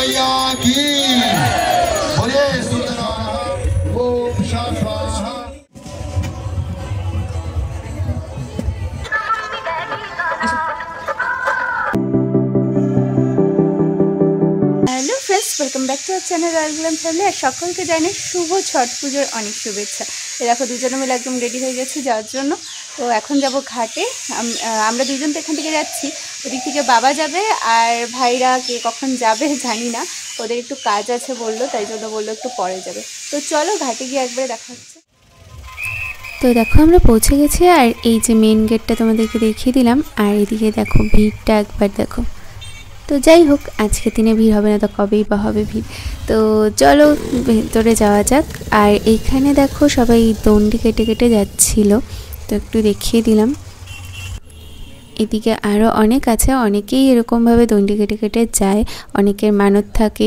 मैया की बोलिए सत्यनारायण ओम शांति। Hello friends, welcome back to our channel Royal Glam Family. আর সকলকে জানাই শুভ ছট পুজোর অনেক শুভেচ্ছা। দেখো দুজনে মিলে একদম রেডি হয়ে গেছি যাওয়ার জন্য। তো এখন যাব ঘাটে। আমরা দুজন তো এখান থেকে যাচ্ছি, ওদিক থেকে বাবা যাবে আর ভাইরা কে কখন যাবে জানি না, ওদের একটু কাজ আছে বললো, তাই জন্য বললো একটু পরে যাবে। তো চলো ঘাটে গিয়ে একবারে দেখা হচ্ছে। তো দেখো আমরা পৌঁছে গেছি আর এই যে মেন গেটটা তোমাদেরকে দেখিয়ে দিলাম, আর এদিকে দেখো ভিড়টা একবার দেখো। তো যাই হোক, আজকে দিনে ভিড় হবে না তো কবেই বা হবে ভিড়। তো চলো ভেতরে যাওয়া যাক। আর এইখানে দেখো সবাই দণ্ডি কেটে কেটে যাচ্ছিল, তো একটু দেখিয়ে দিলাম। এদিকে আরও অনেক আছে, অনেকেই এরকমভাবে দণ্ডি কেটে কেটে যায়, অনেকের মানত থাকে।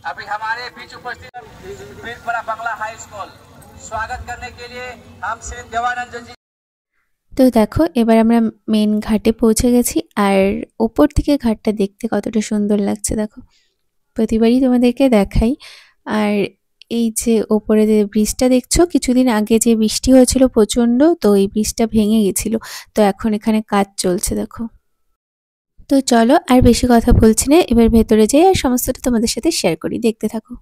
अभी हमारे बीच उपस्थित बीरपुरा बांग्ला हाई स्कूल स्वागत करने के लिए हम श्री देवानंद जी। তো দেখো এবার আমরা মেন ঘাটে পৌঁছে গেছি, আর ওপর থেকে ঘাটটা দেখতে কতটা সুন্দর লাগছে দেখো, প্রতিবারই তোমাদেরকে দেখাই। আর এই যে ওপরে যে ব্রিজটা দেখছো, কিছুদিন আগে যে বৃষ্টি হয়েছিল প্রচণ্ড, তো এই ব্রিজটা ভেঙে গেছিল, তো এখন এখানে কাজ চলছে দেখো। তো চলো আর বেশি কথা বলছি না, এবার ভেতরে যাই আর সমস্তটা তোমাদের সাথে শেয়ার করি, দেখতে থাকো।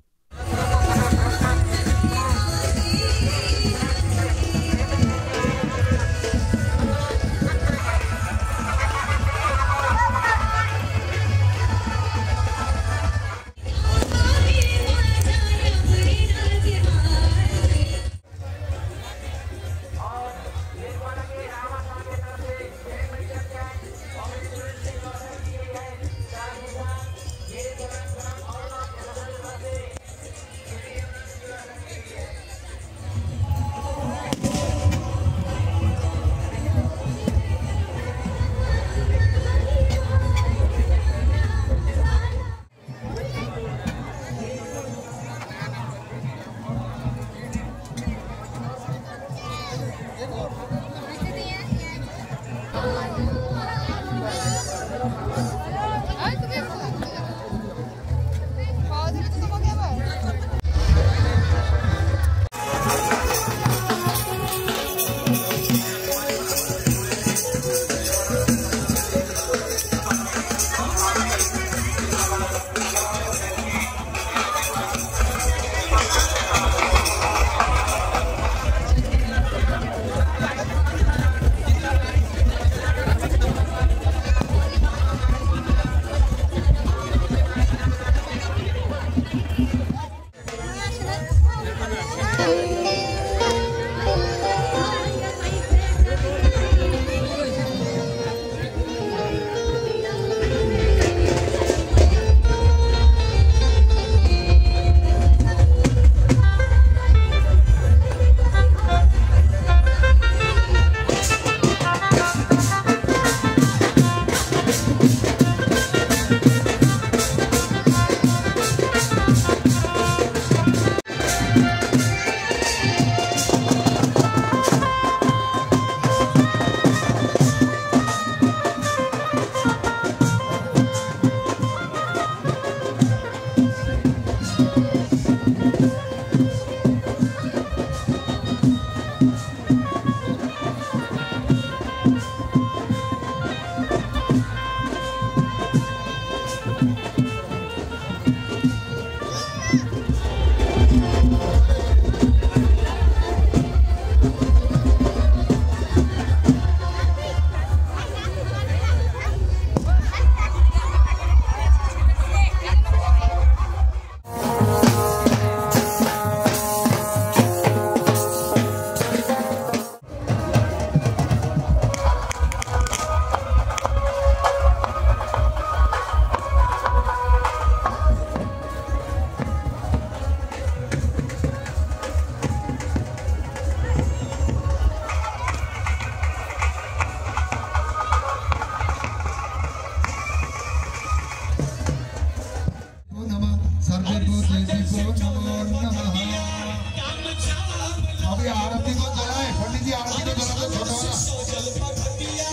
अभी आरती को चलाए पंडित जी, आरती को चला दो छोटा वाला।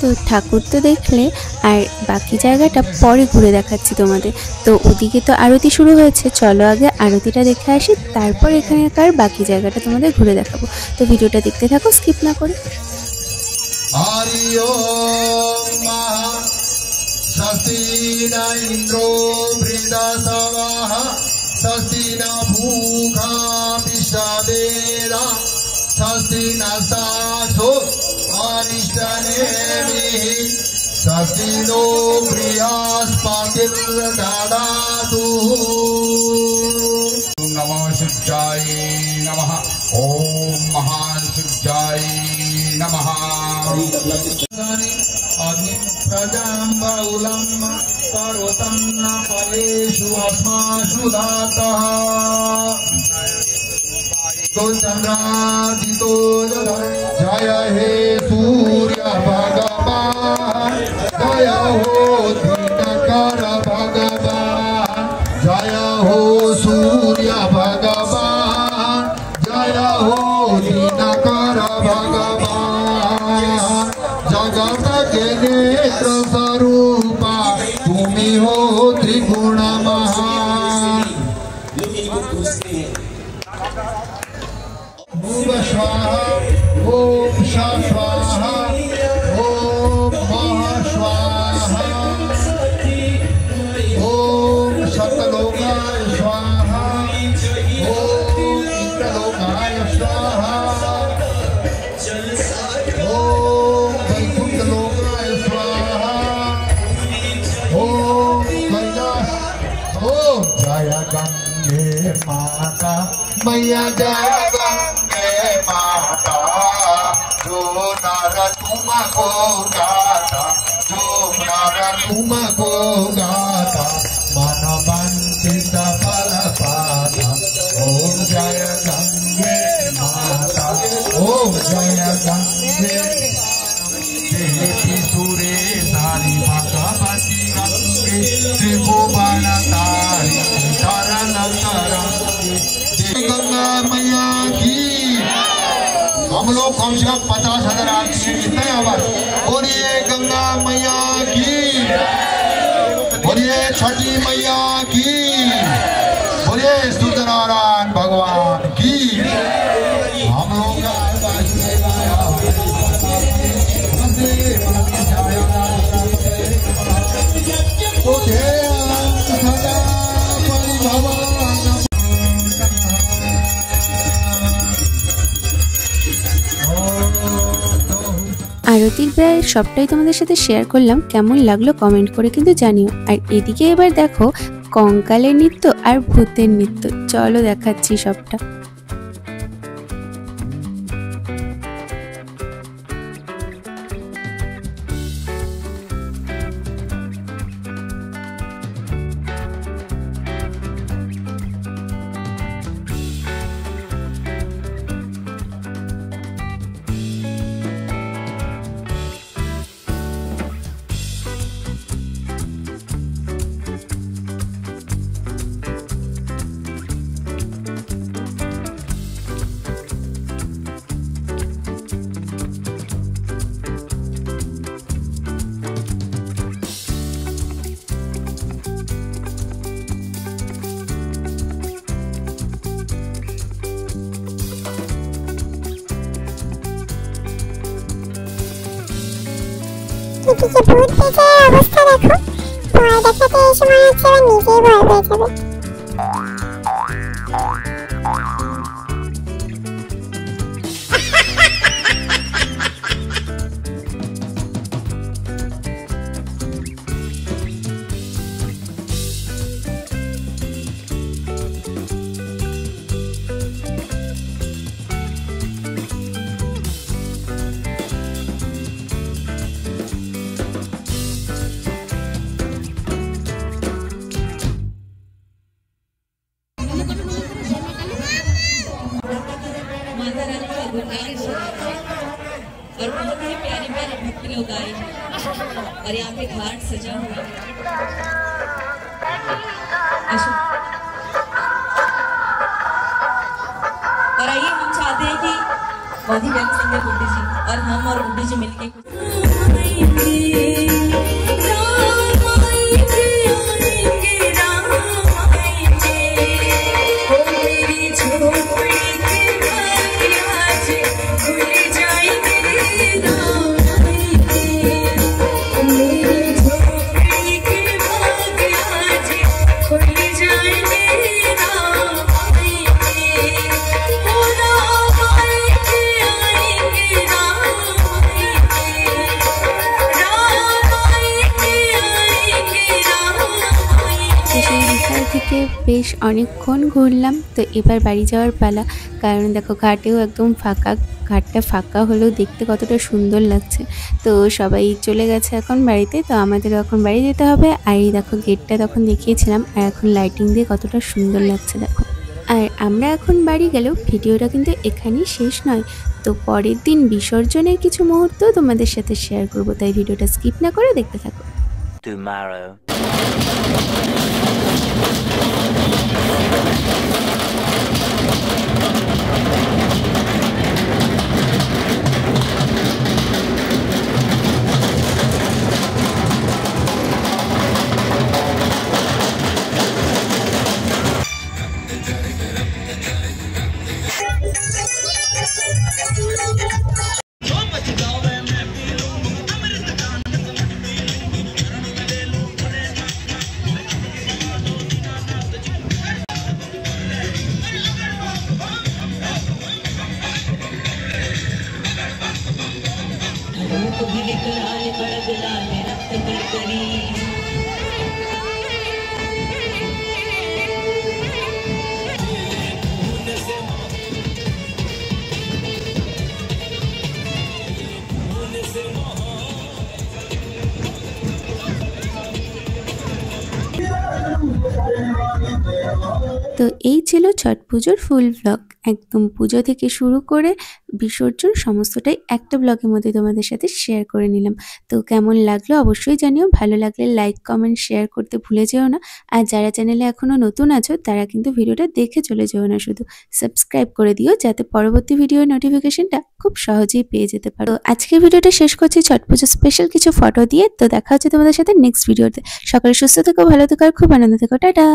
তো ঠাকুর তো দেখলে, আর বাকি জায়গাটা পরে ঘুরে দেখাচ্ছি তোমাদের। তো ওদিকে তো আরতি শুরু হয়েছে, চলো আগে আরতিটা দেখে আসি, তারপর এখানকার বাকি জায়গাটা তোমাদের ঘুরে দেখাবো। তো ভিডিওটা দেখতে থাকো স্কিপ না করে। स्वस्तिना इंद्रो वृंदासवाः स्वस्तिना भूखा विश्ववेदा स्वस्तिना साधो अरिष्टनेमिः स्वस्तिनो बृहस्पतिर्ददातु। नमः शिवाय नमः। ओम महान शिवाय नमः। अग्नि प्रजां बहुलं पर्वतं न परेषु अस्मासु धातः तो चंद्रादितो जय हे सूर्य भगवान जय हो दिनकर भगवान जय हो सूर्य भगवान जय हो दिनकर भगवान जगत के नेत्र स्वरूपा तुम्ही हो त्रिगुण महान। ओम स्वाहा ओम स्वाहा ओम महास्वाहा ओम सतलोकाय स्वाहा ओम इंद्रलोकाय स्वाहा ओम वैकुंठलोकाय स्वाहा ओम कैलाश ओम जय गंगे माता मैया जय गंगे माता जो नर तुमको गाता जो नर तुमको गाता मन वंचित फल पाता। ओम जय गंगे माता ओम जय गंगे देवी सुरे सारी भगवती गंगे त्रिभुवन तारी शरण तरंगे। गंगा मैया की हम लोग कम से कम 50,000 आदमी हैं, कितने आवाज बोलिए गंगा मैया की, बोलिए छठी मैया की, बोलिए सूर्यनारायण भगवान की। हम लोग আরতির প্রায় সবটাই তোমাদের সাথে শেয়ার করলাম, কেমন লাগলো কমেন্ট করে কিন্তু জানিও। আর এদিকে এবার দেখো কঙ্কালের নৃত্য আর ভূতের নৃত্য, চলো দেখাচ্ছি সবটা। এদিকে ভূত বেচারার অবস্থা দেখো, ভয় দেখাতে এসে মনে হচ্ছে এবার নিজেই ভয় পেয়ে যাবে। और बहुत ही प्यारे प्यारे भक्त लोग आए और यहाँ पे घाट सजा हुआ है। और आइए हम चाहते हैं कि बॉडी बैग सिंगर गुड्डी जी और हम और गुड्डी जी मिलके বেশ অনেকক্ষণ ঘুরলাম। তো এবার বাড়ি যাওয়ার পালা, কারণ দেখো ঘাটেও একদম ফাঁকা, ঘাটটা ফাঁকা হলেও দেখতে কতটা সুন্দর লাগছে। তো সবাই চলে গেছে এখন বাড়িতে, তো আমাদেরও এখন বাড়ি যেতে হবে। আর এই দেখো গেটটা তখন দেখিয়েছিলাম, আর এখন লাইটিং দিয়ে কতটা সুন্দর লাগছে দেখো। আর আমরা এখন বাড়ি গেলেও ভিডিওটা কিন্তু এখানেই শেষ নয়, তো পরের দিন বিসর্জনের কিছু মুহূর্ত তোমাদের সাথে শেয়ার করব, তাই ভিডিওটা স্কিপ না করে দেখতে থাকো। Tomorrow. তো এই ছিল ছট পুজোর ফুল ব্লগ, একদম পুজো থেকে শুরু করে বিসর্জন সমস্তটাই একটা ব্লগের মধ্যে তোমাদের সাথে শেয়ার করে নিলাম। তো কেমন লাগলো অবশ্যই জানিও, ভালো লাগলে লাইক কমেন্ট শেয়ার করতে ভুলে যেও না। আর যারা চ্যানেলে এখনও নতুন আছো তারা কিন্তু ভিডিওটা দেখে চলে যেও না, শুধু সাবস্ক্রাইব করে দিও যাতে পরবর্তী ভিডিওর নোটিফিকেশনটা খুব সহজেই পেয়ে যেতে পারো। আজকের ভিডিওটা শেষ করছি ছট পুজোর স্পেশাল কিছু ফটো দিয়ে। তো দেখা হচ্ছে তোমাদের সাথে নেক্সট ভিডিওতে। সকালে সুস্থ থেকো, ভালো থেকো আর খুব আনন্দ থেকো। টাটা।